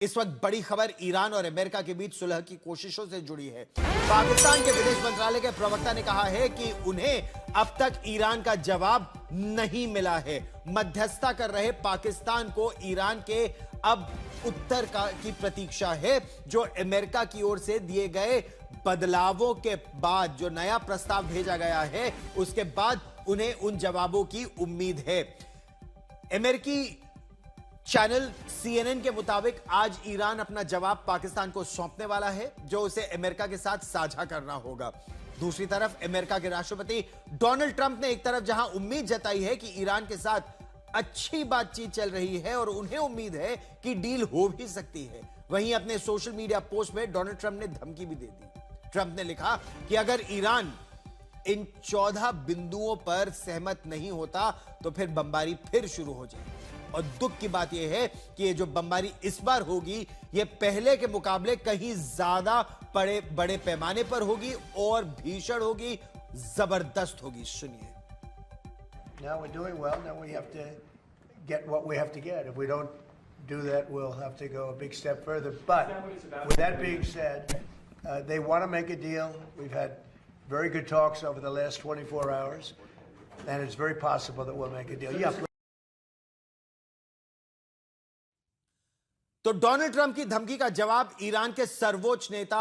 इस वक्त बड़ी खबर ईरान और अमेरिका के बीच सुलह की कोशिशों से जुड़ी है। पाकिस्तान के विदेश मंत्रालय के प्रवक्ता ने कहा है कि उन्हें अब तक ईरान का जवाब नहीं मिला है। मध्यस्थता कर रहे पाकिस्तान को ईरान के अब उत्तर की प्रतीक्षा है, जो अमेरिका की ओर से दिए गए बदलावों के बाद जो नया प्रस्ताव भेजा गया है उसके बाद उन्हें उन जवाबों की उम्मीद है। अमेरिकी चैनल CNN के मुताबिक आज ईरान अपना जवाब पाकिस्तान को सौंपने वाला है, जो उसे अमेरिका के साथ साझा करना होगा। दूसरी तरफ अमेरिका के राष्ट्रपति डोनाल्ड ट्रंप ने एक तरफ जहां उम्मीद जताई है कि ईरान के साथ अच्छी बातचीत चल रही है और उन्हें उम्मीद है कि डील हो भी सकती है, वहीं अपने सोशल मीडिया पोस्ट में डोनाल्ड ट्रंप ने धमकी भी दे दी। ट्रंप ने लिखा कि अगर ईरान इन 14 बिंदुओं पर सहमत नहीं होता तो फिर बमबारी फिर शुरू हो जाएगी। और दुख की बात यह है कि ये जो बमबारी इस बार होगी ये पहले के मुकाबले कहीं ज्यादा बड़े पैमाने पर होगी और भीषण होगी, जबरदस्त होगी। सुनिए। Now we're doing well. Now we have to get what we have to get. If we don't do that, we'll have to go a big step further. But with that being said, they want to make a deal. We've had very good talks over the last 24 hours, and it's very possible that we'll make a deal. Yeah. तो Donald Trump की धमकी का जवाब Iran के सर्वोच्च नेता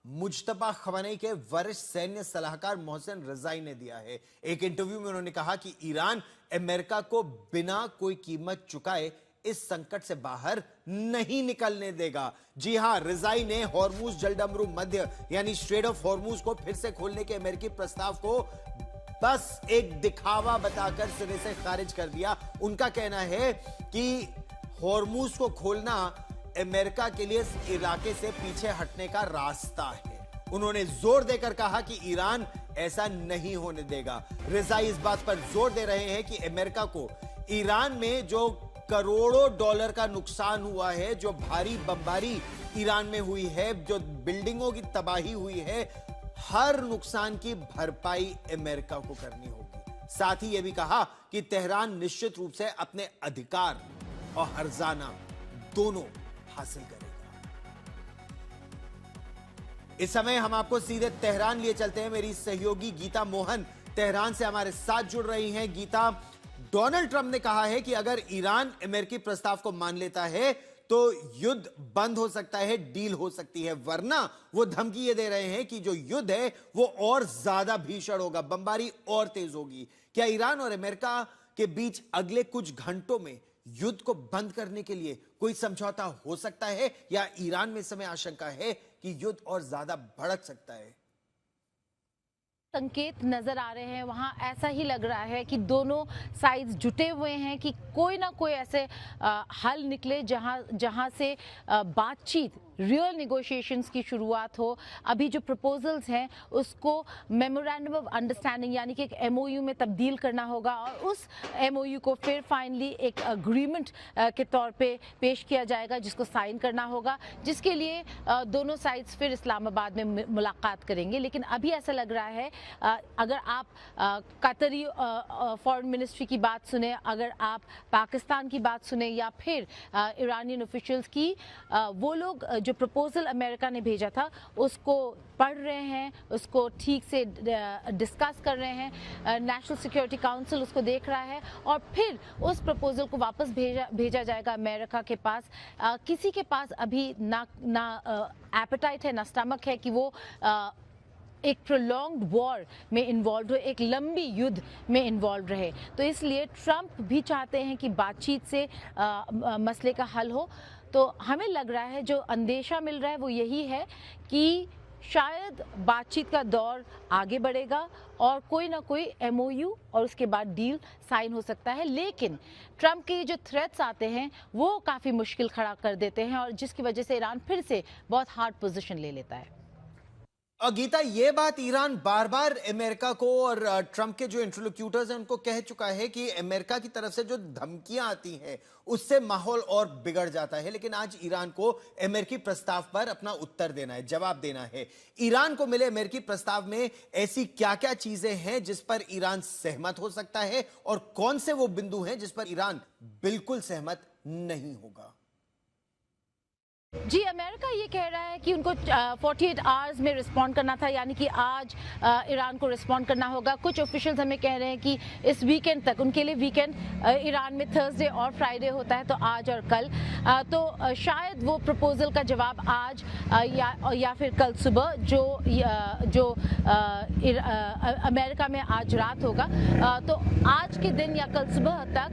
Mujtaba Khamenei के वरिष्ठ सैन्य सलाहकार मोहसिन रजाई ने दिया है। एक इंटरव्यू में उन्होंने कहा कि ईरान अमेरिका को बिना कोई कीमत चुकाए इस संकट से बाहर नहीं निकलने देगा। जी हां, रजाई ने हॉर्मुज जलडमरू मध्य यानी स्ट्रेट ऑफ हॉर्मुज को फिर से खोलने के अमेरिकी प्रस्ताव को बस एक दिखावा बताकर सिरे से खारिज कर दिया। उनका कहना है कि हॉर्मुज को खोलना अमेरिका के लिए इस इलाके से पीछे हटने का रास्ता है। उन्होंने जोर देकर कहा कि ईरान ऐसा नहीं होने देगा। रजाई इस बात पर जोर दे रहे हैं कि अमेरिका को ईरान में जो करोड़ों डॉलर का नुकसान हुआ है, जो भारी बमबारी ईरान में हुई है, जो बिल्डिंगों की तबाही हुई है, हर नुकसान की भरपाई अमेरिका को करनी होगी। साथ ही यह भी कहा कि तेहरान निश्चित रूप से अपने अधिकार और हर्जाना दोनों हासिल करेगा। इस समय हम आपको सीधे तेहरान लिए चलते हैं। मेरी सहयोगी गीता मोहन तेहरान से हमारे साथ जुड़ रही हैं। गीता, डोनाल्ड ट्रंप ने कहा है कि अगर ईरान अमेरिकी प्रस्ताव को मान लेता है तो युद्ध बंद हो सकता है, डील हो सकती है, वरना वो धमकी ये दे रहे हैं कि जो युद्ध है वो और ज्यादा भीषण होगा, बमबारी और तेज होगी। क्या ईरान और अमेरिका के बीच अगले कुछ घंटों में युद्ध को बंद करने के लिए कोई समझौता हो सकता है, या ईरान में इस समय आशंका है कि युद्ध और ज्यादा भड़क सकता है? संकेत नजर आ रहे हैं, वहां ऐसा ही लग रहा है कि दोनों साइड्स जुटे हुए हैं कि कोई ना कोई ऐसे हल निकले जहां से बातचीत, रियल नेगोशिएशंस की शुरुआत हो। अभी जो प्रपोजल्स हैं उसको मेमोरेंडम ऑफ अंडरस्टैंडिंग यानी कि एक MOU में तब्दील करना होगा और उस MOU को फिर फाइनली एक अग्रीमेंट के तौर पे पेश किया जाएगा, जिसको साइन करना होगा, जिसके लिए दोनों साइड्स फिर इस्लामाबाद में मुलाकात करेंगे। लेकिन अभी ऐसा लग रहा है, अगर आप कतरी फॉरेन मिनिस्ट्री की बात सुने, अगर आप पाकिस्तान की बात सुने या फिर ईरानियन ऑफिशियल्स की, वो लोग जो प्रपोजल अमेरिका ने भेजा था उसको पढ़ रहे हैं, उसको ठीक से डिस्कस कर रहे हैं। नेशनल सिक्योरिटी काउंसिल उसको देख रहा है और फिर उस प्रपोजल को वापस भेजा जाएगा अमेरिका के पास। किसी के पास अभी ना एपेटाइट है, ना स्टमक है कि वो एक प्रोलॉन्ग्ड वॉर में इन्वॉल्व हो, एक लंबी युद्ध में इन्वॉल्व रहे। तो इसलिए ट्रंप भी चाहते हैं कि बातचीत से मसले का हल हो। तो हमें लग रहा है, जो अंदेशा मिल रहा है वो यही है कि शायद बातचीत का दौर आगे बढ़ेगा और कोई ना कोई MOU और उसके बाद डील साइन हो सकता है। लेकिन ट्रंप के जो थ्रेट्स आते हैं वो काफ़ी मुश्किल खड़ा कर देते हैं और जिसकी वजह से ईरान फिर से बहुत हार्ड पोजीशन ले लेता है। और गीता, ये बात ईरान बार बार अमेरिका को और ट्रंप के जो इंटरलोक्यूटर्स हैं उनको कह चुका है कि अमेरिका की तरफ से जो धमकियां आती हैं उससे माहौल और बिगड़ जाता है। लेकिन आज ईरान को अमेरिकी प्रस्ताव पर अपना उत्तर देना है, जवाब देना है। ईरान को मिले अमेरिकी प्रस्ताव में ऐसी क्या क्या चीजें हैं जिस पर ईरान सहमत हो सकता है और कौन से वो बिंदु हैं जिस पर ईरान बिल्कुल सहमत नहीं होगा? जी, अमेरिका ये कह रहा है कि उनको 48 आवर्स में रिस्पॉन्ड करना था, यानी कि आज ईरान को रिस्पॉन्ड करना होगा। कुछ ऑफिशियल्स हमें कह रहे हैं कि इस वीकेंड तक, उनके लिए वीकेंड ईरान में थर्सडे और फ्राइडे होता है, तो आज और कल, तो शायद वो प्रपोजल का जवाब आज या फिर कल सुबह जो अमेरिका में आज रात होगा, तो आज के दिन या कल सुबह तक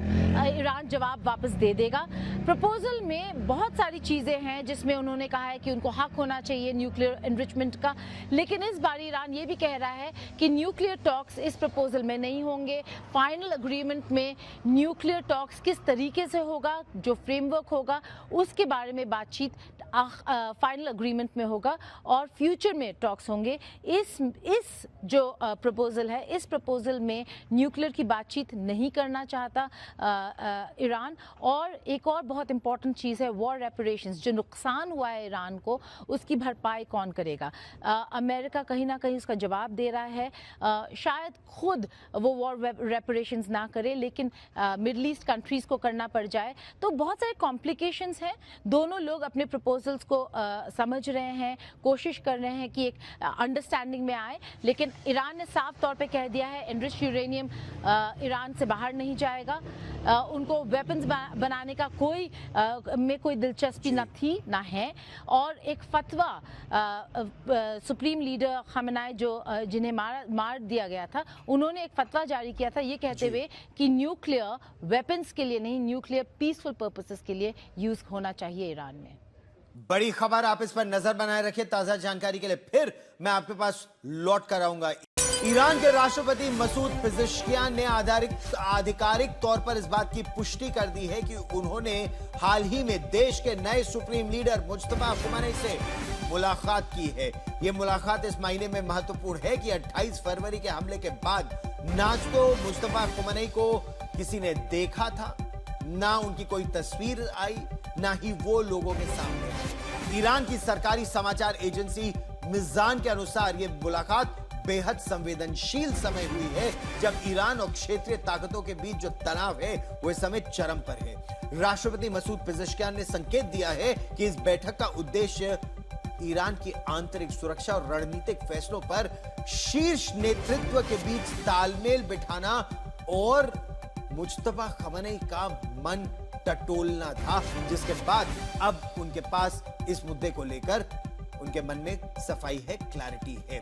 ईरान जवाब वापस दे देगा। प्रपोजल में बहुत सारी चीज़ें हैं जिसमें उन्होंने कहा है कि उनको हक होना चाहिए न्यूक्लियर एनरिचमेंट का, लेकिन इस बार ईरान ये भी कह रहा है कि न्यूक्लियर टॉक्स इस प्रपोजल में नहीं होंगे। फाइनल अग्रीमेंट में न्यूक्लियर टॉक्स किस तरीके से होगा, जो फ्रेमवर्क होगा, उसके बारे में बातचीत फाइनल अग्रीमेंट में होगा और फ्यूचर में टॉक्स होंगे। इस जो प्रपोजल है, इस प्रपोजल में न्यूक्लियर की बातचीत नहीं करना चाहता ईरान। और एक और बहुत इंपॉर्टेंट चीज़ है वॉर रेपरेशंस, जो नुकसान हुआ है ईरान को, उसकी भरपाई कौन करेगा। अमेरिका कहीं ना कहीं उसका जवाब दे रहा है। शायद खुद वो वॉर रेपरेशंस ना करे, लेकिन मिडल ईस्ट कंट्रीज़ को करना पड़ जाए। तो बहुत सारे कॉम्प्लिकेशंस हैं। दोनों लोग अपने प्रपोजल्स को समझ रहे हैं, कोशिश कर रहे हैं कि एक अंडरस्टैंडिंग में आए, लेकिन ईरान ने साफ तौर पे कह दिया है एनरिच्ड यूरेनियम ईरान से बाहर नहीं जाएगा। उनको वेपन्स बनाने का कोई दिलचस्पी ना थी ना है। और एक फतवा सुप्रीम लीडर खamenei जिन्हें मार दिया गया था, उन्होंने एक फतवा जारी किया था ये कहते हुए कि न्यूक्लियर वेपन्स के लिए नहीं, न्यूक्लियर पीसफुल पर्पसेस के लिए यूज होना चाहिए ईरान में। बड़ी खबर, आप इस पर नजर बनाए रखिए। ताजा जानकारी के लिए फिर मैं आपके पास लौट कर आऊंगा। ईरान के राष्ट्रपति मसूद पेजेश्कियान ने आधिकारिक तौर पर इस बात की पुष्टि कर दी है कि उन्होंने हाल ही में देश के नए सुप्रीम लीडर मुस्तफा खamenei से मुलाकात की है। यह मुलाकात इस महीने में महत्वपूर्ण है कि 28 फरवरी के हमले के बाद ना तो मुस्तफा खamenei को किसी ने देखा था, ना उनकी कोई तस्वीर आई, ना ही वो लोगों के सामने आई। ईरान की सरकारी समाचार एजेंसी मिजान के अनुसार यह मुलाकात बेहद संवेदनशील समय हुई है, जब ईरान और क्षेत्रीय ताकतों के बीच जो तनाव है वो इस समय चरम पर है। राष्ट्रपति मसूद पेजेश्कियान ने संकेत दिया है कि इस बैठक का उद्देश्य ईरान की आंतरिक सुरक्षा और रणनीतिक फैसलों पर शीर्ष नेतृत्व के बीच तालमेल बिठाना और मुस्तफा खamenei का मन टटोलना था, जिसके बाद अब उनके पास इस मुद्दे को लेकर उनके मन में सफाई है, क्लैरिटी है।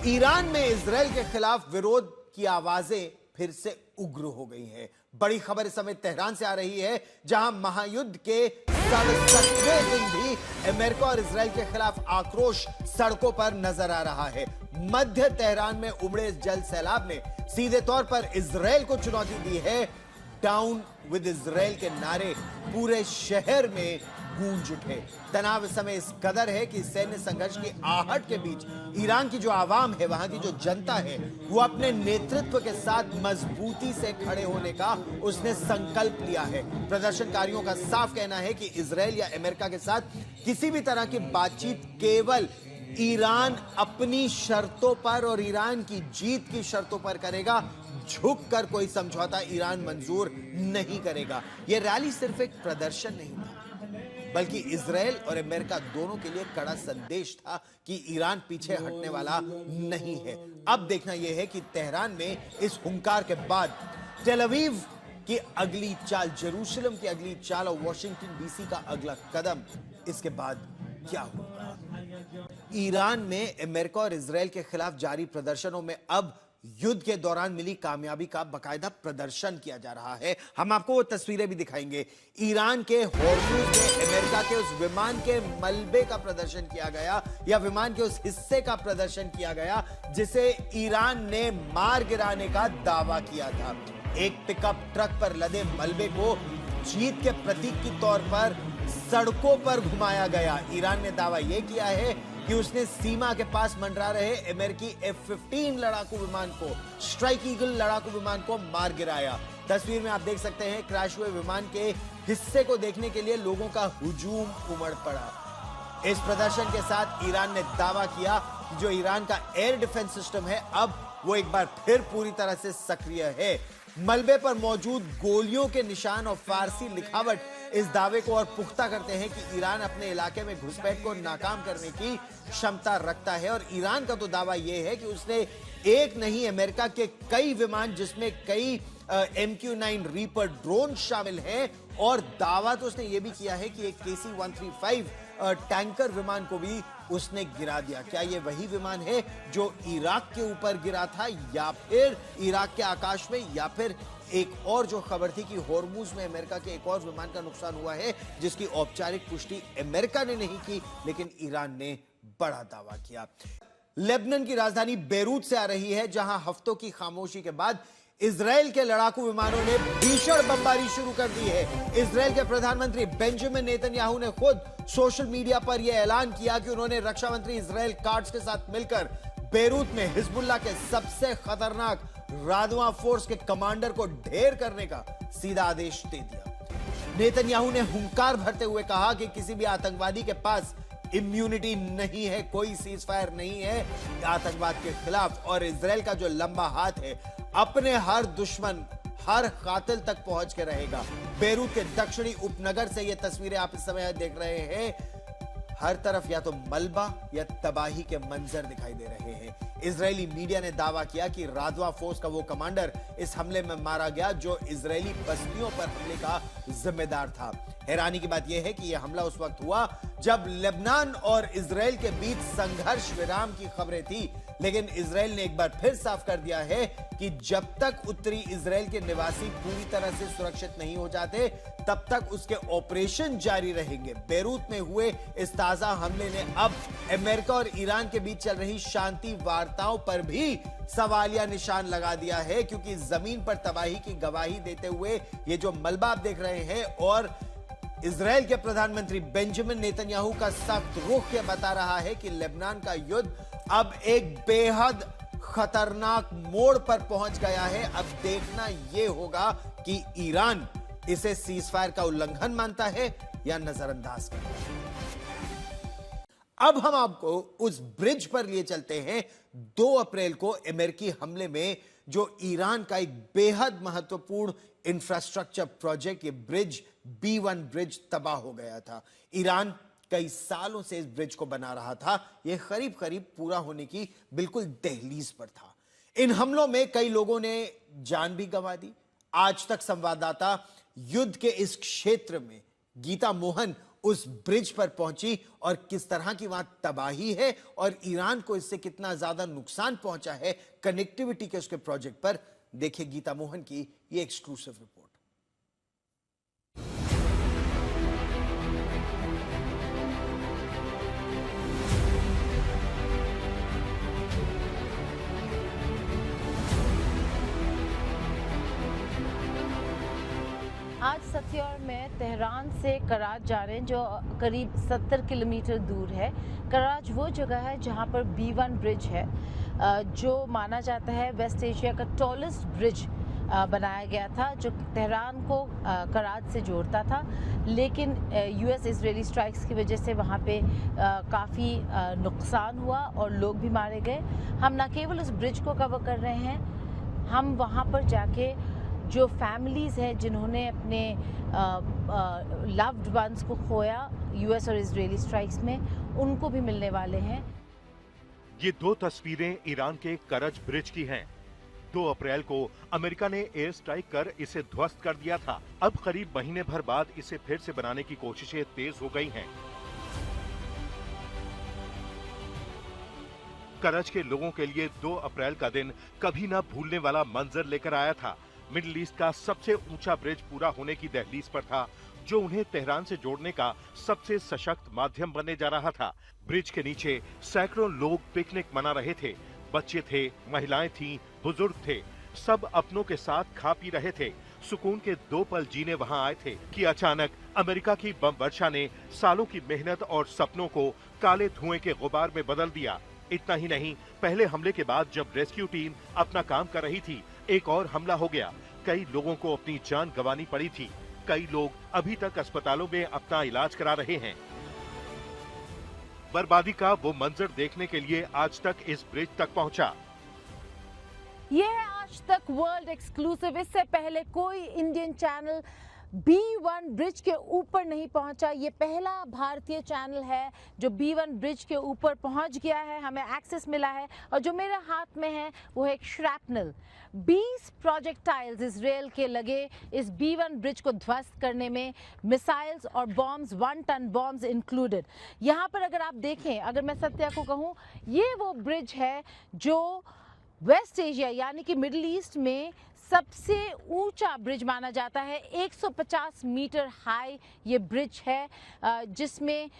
ईरान में इजराइल के खिलाफ विरोध की आवाजें फिर से उग्र हो गई हैं। बड़ी खबर इस समय तेहरान से आ रही है, जहां महायुद्ध के 67वें दिन भी अमेरिका और इजराइल के खिलाफ आक्रोश सड़कों पर नजर आ रहा है। मध्य तेहरान में उमड़े इस जल सैलाब ने सीधे तौर पर इजराइल को चुनौती दी है। डाउन विद इजराइल के नारे पूरे शहर में गूंज उठे। तनाव इस समय इस कदर है कि सैन्य संघर्ष की आहट के बीच ईरान की जो आवाम है, वहां की जो जनता है, वो अपने नेतृत्व के साथ मजबूती से खड़े होने का उसने संकल्प लिया है। प्रदर्शनकारियों का साफ कहना है कि इजराइल या अमेरिका के साथ किसी भी तरह की बातचीत केवल ईरान अपनी शर्तों पर और ईरान की जीत की शर्तों पर करेगा। झुककर कोई समझौता ईरान मंजूर नहीं करेगा। यह रैली सिर्फ एक प्रदर्शन नहीं था, बल्कि इजराइल और अमेरिका दोनों के लिए कड़ा संदेश था कि ईरान पीछे हटने वाला नहीं है। अब देखना यह है कि तेहरान में इस हुंकार के बाद टेल अवीव की अगली चाल, जेरूशलम की अगली चाल और वॉशिंगटन डीसी का अगला कदम, इसके बाद क्या होगा। ईरान में अमेरिका और इजराइल के खिलाफ जारी प्रदर्शनों में अब युद्ध के दौरान मिली कामयाबी का बाकायदा प्रदर्शन किया जा रहा है। हम आपको वो तस्वीरें भी दिखाएंगे। ईरान के हॉर्मुज में अमेरिका के उस विमान के मलबे का प्रदर्शन किया गया, या विमान के उस हिस्से का प्रदर्शन किया गया जिसे ईरान ने मार गिराने का दावा किया था। एक पिकअप ट्रक पर लदे मलबे को जीत के प्रतीक के तौर पर सड़कों पर घुमाया गया। ईरान ने दावा यह किया है कि उसने सीमा के पास मंडरा रहे अमेरिकी F-15 लड़ाकू विमान को, स्ट्राइक ईगल लड़ाकू विमान को मार गिराया। तस्वीर में आप देख सकते हैं क्रैश हुए विमान के हिस्से को देखने के लिए लोगों का हुजूम उमड़ पड़ा। इस प्रदर्शन के साथ ईरान ने दावा किया कि जो ईरान का एयर डिफेंस सिस्टम है, अब वो एक बार फिर पूरी तरह से सक्रिय है। मलबे पर मौजूद गोलियों के निशान और फारसी लिखावट इस दावे को और पुख्ता करते हैं कि ईरान अपने इलाके में घुसपैठ को नाकाम करने की क्षमता रखता है। और ईरान का तो दावा यह है कि उसने एक नहीं, अमेरिका के कई विमान जिसमें कई MQ-9 रीपर ड्रोन शामिल हैं, और दावा तो उसने यह भी किया है कि एक KC-135 टैंकर विमान को भी उसने गिरा दिया। क्या यह वही विमान है जो इराक के ऊपर गिरा था, या फिर इराक के आकाश में, या फिर एक और जो खबर थी कि होर्मुज में अमेरिका के एक और विमान का नुकसान हुआ है, जिसकी औपचारिक पुष्टि अमेरिका ने नहीं की, लेकिन ईरान ने बड़ा दावा किया। लेबनान की राजधानी बेरूत से आ रही है, जहां हफ्तों की खामोशी के बाद इजराइल के लड़ाकू विमानों ने भीषण बमबारी शुरू कर दी है। इजराइल के प्रधानमंत्री बेंजामिन नेतन्याहू ने खुद सोशल मीडिया पर यह ऐलान किया कि उन्होंने रक्षा मंत्री इजराइल काट्ज के साथ मिलकर बेरूत में हिजबुल्लाह के सबसे खतरनाक रादवा फोर्स के कमांडर को ढेर करने का सीधा आदेश दे दिया। नेतन्याहू ने हुंकार भरते हुए कहा कि किसी भी आतंकवादी के पास इम्यूनिटी नहीं है, कोई सीज फायर नहीं है आतंकवाद के खिलाफ, और इजराइल का जो लंबा हाथ है अपने हर दुश्मन, हर कातिल तक पहुंच के रहेगा। बेरूत के दक्षिणी उपनगर से ये तस्वीरें आप इस समय देख रहे हैं। हर तरफ या तो मलबा या तबाही के मंजर दिखाई दे रहे हैं। इजरायली मीडिया ने दावा किया कि रादवा फोर्स का वो कमांडर इस हमले में मारा गया जो इजरायली बस्तियों पर हमले का जिम्मेदार था। हैरानी की बात यह है कि यह हमला उस वक्त हुआ जब लेबनान और इजराइल के बीच संघर्ष विराम की खबरें थी, लेकिन इजराइल ने एक बार फिर साफ कर दिया है कि जब तक उत्तरी इजराइल के निवासी पूरी तरह से सुरक्षित नहीं हो जाते, तब तक उसके ऑपरेशन जारी रहेंगे। बेरूत में हुए इस ताजा हमले ने अब अमेरिका और ईरान के बीच चल रही शांति वार्ताओं पर भी सवालिया निशान लगा दिया है, क्योंकि जमीन पर तबाही की गवाही देते हुए ये जो मलबा आप देख रहे हैं, और इजराइल के प्रधानमंत्री बेंजामिन नेतन्याहू का सख्त रुख यह बता रहा है कि लेबनान का युद्ध अब एक बेहद खतरनाक मोड़ पर पहुंच गया है। अब देखना यह होगा कि ईरान इसे सीजफायर का उल्लंघन मानता है या नजरअंदाज करता है। अब हम आपको उस ब्रिज पर लिए चलते हैं 2 अप्रैल को अमेरिकी हमले में जो ईरान का एक बेहद महत्वपूर्ण इंफ्रास्ट्रक्चर प्रोजेक्ट, ये ब्रिज B1 ब्रिज तबाह हो गया था। ईरान कई सालों से इस ब्रिज को बना रहा था। यह करीब करीब पूरा होने की बिल्कुल दहलीज पर था। इन हमलों में कई लोगों ने जान भी गंवा दी। आज तक संवाददाता युद्ध के इस क्षेत्र में गीता मोहन उस ब्रिज पर पहुंची और किस तरह की वहां तबाही है और ईरान को इससे कितना ज्यादा नुकसान पहुंचा है कनेक्टिविटी के उसके प्रोजेक्ट पर। देखिए गीता मोहन की यह एक्सक्लूसिव रिपोर्ट। आज सत्य और मैं तेहरान से कराच जा रहे हैं, जो करीब 70 किलोमीटर दूर है। कराच वो जगह है जहां पर B1 ब्रिज है, जो माना जाता है वेस्ट एशिया का टॉलेस्ट ब्रिज बनाया गया था, जो तेहरान को कराच से जोड़ता था। लेकिन US इजरायली स्ट्राइक्स की वजह से वहाँ पे काफ़ी नुकसान हुआ और लोग भी मारे गए। हम न केवल उस ब्रिज को कवर कर रहे हैं, हम वहाँ पर जाके जो फैमिलीज़ हैं जिन्होंने अपने लव्ड वंस को खोया US और इजरायली स्ट्राइक्स में, उनको भी मिलने वाले हैं। ये 2 तस्वीरें ईरान के करज ब्रिज की हैं। 2 अप्रैल को अमेरिका ने एयर स्ट्राइक कर इसे ध्वस्त कर दिया था। अब करीब महीने भर बाद इसे फिर से बनाने की कोशिशें तेज हो गई हैं। करज के लोगों के लिए 2 अप्रैल का दिन कभी ना भूलने वाला मंजर लेकर आया था। मिडिल ईस्ट का सबसे ऊंचा ब्रिज पूरा होने की दहलीज पर था, जो उन्हें तेहरान से जोड़ने का सबसे सशक्त माध्यम बनने जा रहा था। ब्रिज के नीचे सैकड़ों लोग पिकनिक मना रहे थे। बच्चे थे, महिलाएं थीं, बुजुर्ग थे, सब अपनों के साथ खा पी रहे थे। सुकून के 2 पल जीने वहां आए थे कि अचानक अमेरिका की बम वर्षा ने सालों की मेहनत और सपनों को काले धुएं के गुबार में बदल दिया। इतना ही नहीं, पहले हमले के बाद जब रेस्क्यू टीम अपना काम कर रही थी, एक और हमला हो गया। कई लोगों को अपनी जान गंवानी पड़ी थी। कई लोग अभी तक अस्पतालों में अपना इलाज करा रहे हैं। बर्बादी का वो मंजर देखने के लिए आज तक इस ब्रिज तक पहुंचा। ये है आज तक वर्ल्ड एक्सक्लूसिव। इससे पहले कोई इंडियन चैनल B1 ब्रिज के ऊपर नहीं पहुंचा। ये पहला भारतीय चैनल है जो B1 ब्रिज के ऊपर पहुंच गया है, हमें एक्सेस मिला है। और जो मेरे हाथ में है वो है एक श्रैपनल। 20 प्रोजेक्टाइल्स इजराइल के लगे इस B1 ब्रिज को ध्वस्त करने में, मिसाइल्स और बॉम्ब्स, 1 टन बॉम्ब्स इंक्लूडेड। यहाँ पर अगर आप देखें, अगर मैं सत्या को कहूँ, ये वो ब्रिज है जो वेस्ट एशिया यानी कि मिडिल ईस्ट में सबसे ऊंचा ब्रिज माना जाता है। 150 मीटर हाई ये ब्रिज है, जिसमें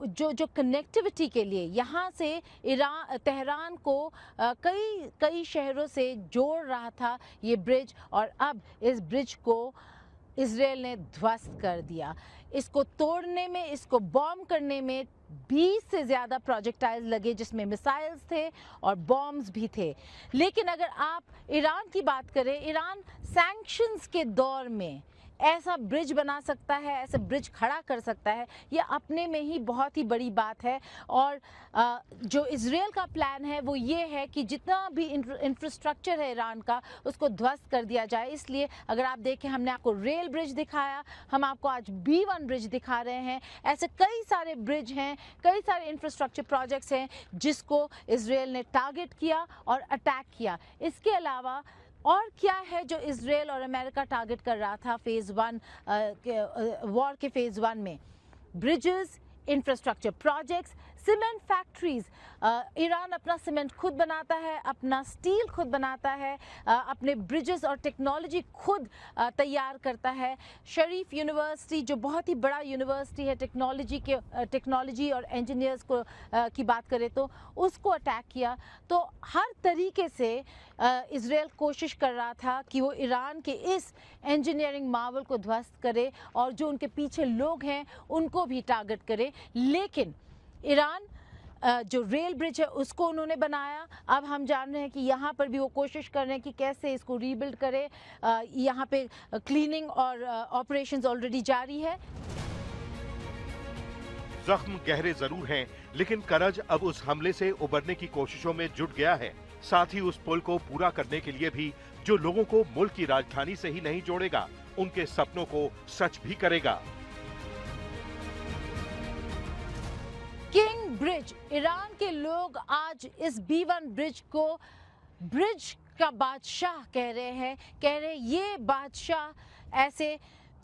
जो कनेक्टिविटी के लिए यहाँ से तेहरान को कई शहरों से जोड़ रहा था ये ब्रिज। और अब इस ब्रिज को इजराइल ने ध्वस्त कर दिया। इसको तोड़ने में, इसको बॉम्ब करने में 20 से ज़्यादा प्रोजेक्टाइल्स लगे, जिसमें मिसाइल्स थे और बॉम्ब्स भी थे। लेकिन अगर आप ईरान की बात करें, ईरान सैंक्शंस के दौर में ऐसा ब्रिज बना सकता है, ऐसा ब्रिज खड़ा कर सकता है, ये अपने में ही बहुत ही बड़ी बात है। और जो इजराइल का प्लान है वो ये है कि जितना भी इंफ्रास्ट्रक्चर है ईरान का, उसको ध्वस्त कर दिया जाए। इसलिए अगर आप देखें, हमने आपको रेल ब्रिज दिखाया, हम आपको आज B1 ब्रिज दिखा रहे हैं। ऐसे कई सारे ब्रिज हैं, कई सारे इंफ्रास्ट्रक्चर प्रोजेक्ट्स हैं जिसको इजराइल ने टारगेट किया और अटैक किया। इसके अलावा और क्या है जो इजराइल और अमेरिका टारगेट कर रहा था फेज़ 1 वॉर के फेज़ 1 में? Bridges, infrastructure projects, cement factories. Iran अपना सीमेंट खुद बनाता है, अपना स्टील खुद बनाता है, अपने ब्रिजेस और टेक्नोलॉजी खुद तैयार करता है। शरीफ यूनिवर्सिटी, जो बहुत ही बड़ा यूनिवर्सिटी है टेक्नोलॉजी और इंजीनियर्स को की बात करें तो उसको अटैक किया। तो हर तरीके से इजराइल कोशिश कर रहा था कि वो ईरान के इस इंजीनियरिंग मार्वल को ध्वस्त करे और जो उनके पीछे लोग हैं उनको भी टारगेट करे। लेकिन ईरान जो रेल ब्रिज है उसको उन्होंने बनाया। अब हम जान रहे हैं कि यहाँ पर भी वो कोशिश कर रहे हैं कि कैसे इसको रीबिल्ड करे। यहाँ पे क्लीनिंग और ऑपरेशंस ऑलरेडी जारी है। जख्म गहरे जरूर हैं, लेकिन करज अब उस हमले से उबरने की कोशिशों में जुट गया है। साथ ही उस पुल को पूरा करने के लिए भी जो लोगों को मुल्क की राजधानी से ही नहीं जोड़ेगा, उनके सपनों को सच भी करेगा। किंग ब्रिज, ईरान के लोग आज इस B1 ब्रिज को ब्रिज का बादशाह कह रहे ये बादशाह ऐसे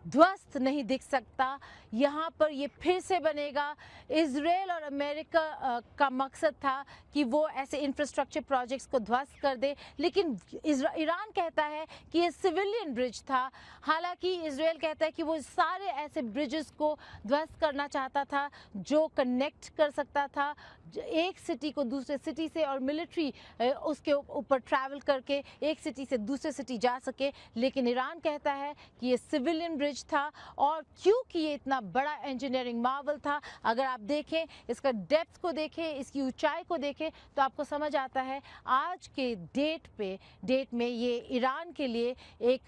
ध्वस्त नहीं दिख सकता। यहाँ पर ये फिर से बनेगा। इजराइल और अमेरिका का मकसद था कि वो ऐसे इंफ्रास्ट्रक्चर प्रोजेक्ट्स को ध्वस्त कर दे, लेकिन ईरान कहता है कि ये सिविलियन ब्रिज था। हालांकि इजराइल कहता है कि वो सारे ऐसे ब्रिजेस को ध्वस्त करना चाहता था जो कनेक्ट कर सकता था एक सिटी को दूसरे सिटी से, और मिलिट्री उसके ऊपर ट्रैवल करके एक सिटी से दूसरे सिटी जा सके। लेकिन ईरान कहता है कि ये सिविलियन ब्रिज था। और क्योंकि ये इतना बड़ा इंजीनियरिंग मार्वल था, अगर आप देखें, इसका डेप्थ को देखें, इसकी ऊंचाई को देखें, तो आपको समझ आता है आज के डेट में ये ईरान के लिए एक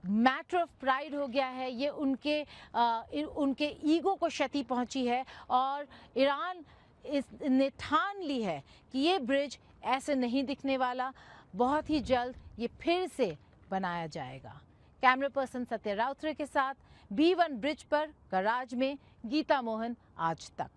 मैटर ऑफ प्राइड हो गया है। ये उनके ईगो को क्षति पहुंची है और ईरान ने ठान ली है कि ये ब्रिज ऐसे नहीं दिखने वाला। बहुत ही जल्द ये फिर से बनाया जाएगा। कैमरा पर्सन सत्य राउतरे के साथ B1 ब्रिज पर गराज में गीता मोहन, आज तक।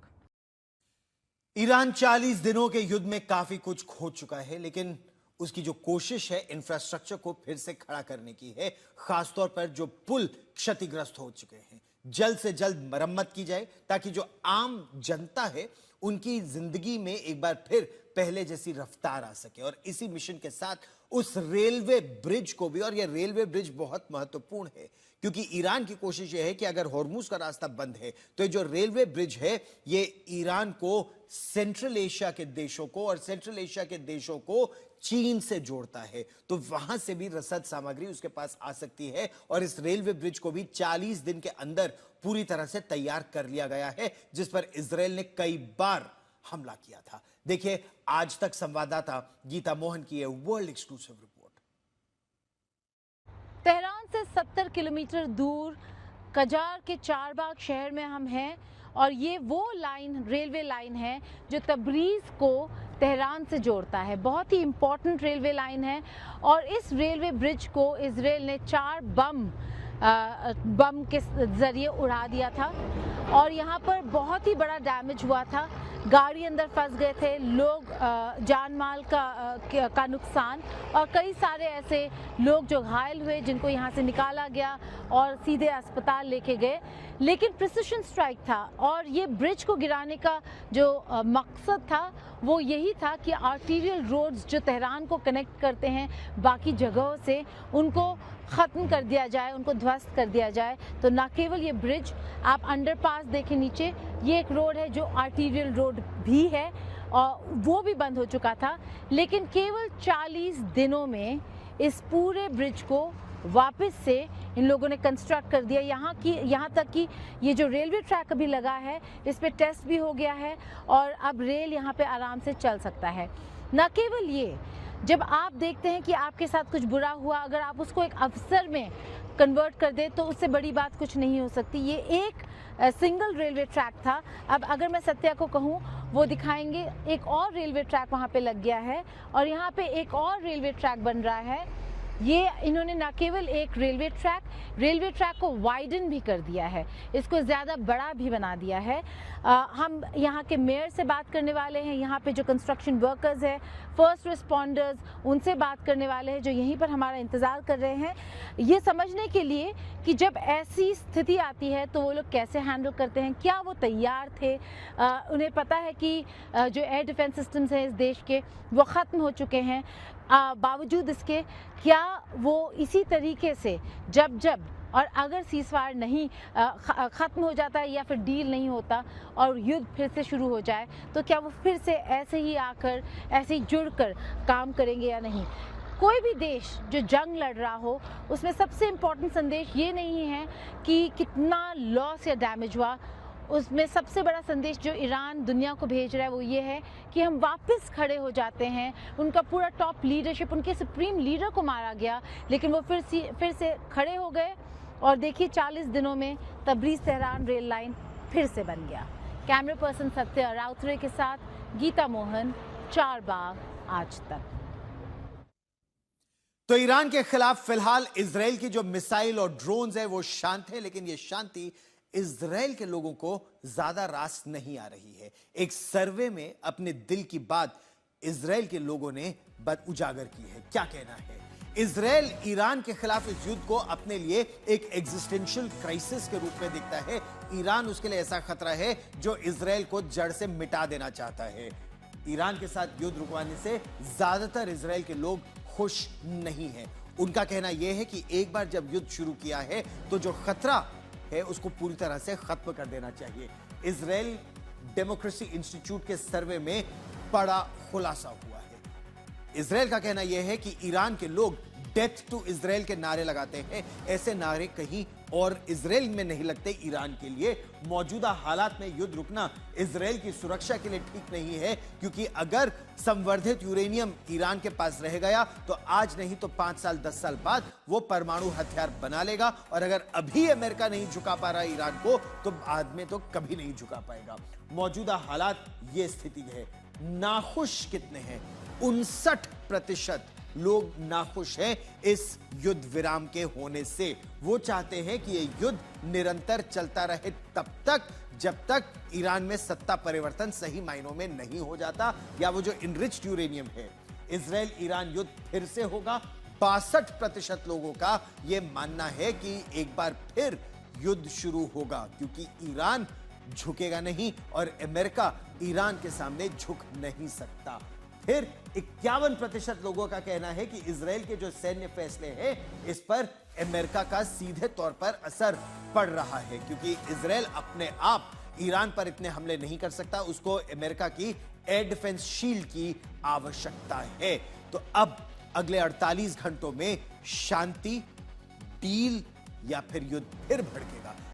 ईरान 40 दिनों के युद्ध में काफी कुछ खो चुका है, लेकिन उसकी जो कोशिश है इंफ्रास्ट्रक्चर को फिर से खड़ा करने की है। खासतौर पर जो पुल क्षतिग्रस्त हो चुके हैं, जल्द से जल्द मरम्मत की जाए ताकि जो आम जनता है उनकी जिंदगी में एक बार फिर पहले जैसी रफ्तार आ सके। और इसी मिशन के साथ उस रेलवे ब्रिज को भी, और यह रेलवे ब्रिज बहुत महत्वपूर्ण है क्योंकि ईरान की कोशिश यह है कि अगर हॉर्मुज का रास्ता बंद है तो ये जो रेलवे ब्रिज है ये ईरान को सेंट्रल एशिया के देशों को और सेंट्रल एशिया के देशों को चीन से जोड़ता है। तो वहां से भी रसद सामग्री उसके पास आ सकती है और इस रेलवे ब्रिज को भी 40 दिन के अंदर पूरी तरह से तैयार कर लिया गया है, जिस पर इजराइल ने कई बार हमला किया था। देखिए आज तक संवाददाता गीता मोहन की यह वर्ल्ड एक्सक्लूसिव रिपोर्ट। तेहरान से 70 किलोमीटर दूर कजार के चारबाग शहर में हम हैं और ये वो लाइन, रेलवे लाइन है जो तबरीज को तेहरान से जोड़ता है। बहुत ही इम्पोर्टेंट रेलवे लाइन है और इस रेलवे ब्रिज को इजराइल ने 4 बम बम के जरिए उड़ा दिया था और यहाँ पर बहुत ही बड़ा डैमेज हुआ था। गाड़ी अंदर फंस गए थे, लोग जान माल का नुकसान और कई सारे ऐसे लोग जो घायल हुए जिनको यहाँ से निकाला गया और सीधे अस्पताल लेके गए। लेकिन प्रिसिशन स्ट्राइक था और ये ब्रिज को गिराने का जो मकसद था वो यही था कि आर्टीरियल रोड्स जो तेहरान को कनेक्ट करते हैं बाकी जगहों से उनको ख़त्म कर दिया जाए, उनको ध्वस्त कर दिया जाए। तो ना केवल ये ब्रिज, आप अंडरपास देखें नीचे, ये एक रोड है जो आर्टीरियल रोड भी है और वो भी बंद हो चुका था। लेकिन केवल 40 दिनों में इस पूरे ब्रिज को वापस से इन लोगों ने कंस्ट्रक्ट कर दिया। यहाँ तक कि ये जो रेलवे ट्रैक अभी लगा है इस पे टेस्ट भी हो गया है और अब रेल यहाँ पे आराम से चल सकता है। न केवल ये, जब आप देखते हैं कि आपके साथ कुछ बुरा हुआ, अगर आप उसको एक अवसर में कन्वर्ट कर दें तो उससे बड़ी बात कुछ नहीं हो सकती। ये एक सिंगल रेलवे ट्रैक था। अब अगर मैं सत्या को कहूँ वो दिखाएंगे, एक और रेलवे ट्रैक वहाँ पे लग गया है और यहाँ पे एक और रेलवे ट्रैक बन रहा है। ये इन्होंने ना केवल एक रेलवे ट्रैक को वाइडन भी कर दिया है, इसको ज़्यादा बड़ा भी बना दिया है। हम यहाँ के मेयर से बात करने वाले हैं, यहाँ पे जो कंस्ट्रक्शन वर्कर्स हैं, फर्स्ट रिस्पॉन्डर्स, उनसे बात करने वाले हैं जो यहीं पर हमारा इंतज़ार कर रहे हैं, ये समझने के लिए कि जब ऐसी स्थिति आती है तो वो लोग कैसे हैंडल करते हैं, क्या वो तैयार थे। उन्हें पता है कि जो एयर डिफेंस सिस्टम्स हैं इस देश के वो ख़त्म हो चुके हैं। बावजूद इसके क्या वो इसी तरीके से जब और अगर सीज़फायर नहीं ख़त्म हो जाता है या फिर डील नहीं होता और युद्ध फिर से शुरू हो जाए तो क्या वो फिर से ऐसे ही आकर ऐसे ही जुड़कर काम करेंगे या नहीं। कोई भी देश जो जंग लड़ रहा हो उसमें सबसे इम्पोर्टेंट संदेश ये नहीं है कि कितना लॉस या डैमेज हुआ, उसमें सबसे बड़ा संदेश जो ईरान दुनिया को भेज रहा है वो ये है कि हम वापस खड़े हो जाते हैं। उनका पूरा टॉप लीडरशिप, उनके सुप्रीम लीडर को मारा गया लेकिन वो फिर से खड़े हो गए और देखिए 40 दिनों में तबरीज़ तेहरान रेल लाइन फिर से बन गया। कैमरा पर्सन सत्या राउतरे के साथ गीता मोहन, चारबाग आज तक। तो ईरान के खिलाफ फिलहाल इजराइल की जो मिसाइल और ड्रोन्स है वो शांत है, लेकिन ये शांति इजराइल के लोगों को ज्यादा रास नहीं आ रही है। एक सर्वे में अपने दिल की बात इजराइल के लोगों ने उजागर की है। क्या कहना है? इजराइल ईरान के खिलाफ इस युद्ध को अपने लिए एक एग्जिस्टेंशियल क्राइसिस के रूप में देखता है। ईरान उसके लिए ऐसा खतरा है जो इजराइल को जड़ से मिटा देना चाहता है। ईरान के साथ युद्ध रुकवाने से ज्यादातर इजराइल के लोग खुश नहीं हैं। उनका कहना यह है कि एक बार जब युद्ध शुरू किया है तो जो खतरा है उसको पूरी तरह से खत्म कर देना चाहिए। इजराइल डेमोक्रेसी इंस्टीट्यूट के सर्वे में बड़ा खुलासा हुआ है। इजराइल का कहना यह है कि ईरान के लोग डेथ टू इजराइल के नारे लगाते हैं। ऐसे नारे कहीं और इजराइल में नहीं लगते। ईरान के लिए मौजूदा हालात में युद्ध रुकना इजराइल की सुरक्षा के लिए ठीक नहीं है, क्योंकि अगर संवर्धित यूरेनियम ईरान के पास रह गया तो आज नहीं तो 5 साल 10 साल बाद वो परमाणु हथियार बना लेगा। और अगर अभी अमेरिका नहीं झुका पा रहा ईरान को तो बाद में तो कभी नहीं झुका पाएगा। मौजूदा हालात ये स्थिति है। नाखुश कितने हैं? 59% लोग नाखुश हैं इस युद्ध विराम के होने से। वो चाहते हैं कि ये युद्ध निरंतर चलता रहे तब तक जब तक ईरान में सत्ता परिवर्तन सही मायनों में नहीं हो जाता, या वो जो इनरिच्ड यूरेनियम है। इजराइल ईरान युद्ध फिर से होगा। 62% लोगों का यह मानना है कि एक बार फिर युद्ध शुरू होगा, क्योंकि ईरान झुकेगा नहीं और अमेरिका ईरान के सामने झुक नहीं सकता। फिर 51% लोगों का कहना है कि इजराइल के जो सैन्य फैसले हैं इस पर अमेरिका का सीधे तौर पर असर पड़ रहा है, क्योंकि इजराइल अपने आप ईरान पर इतने हमले नहीं कर सकता। उसको अमेरिका की एयर डिफेंस शील्ड की आवश्यकता है। तो अब अगले 48 घंटों में शांति, डील या फिर युद्ध फिर भड़के।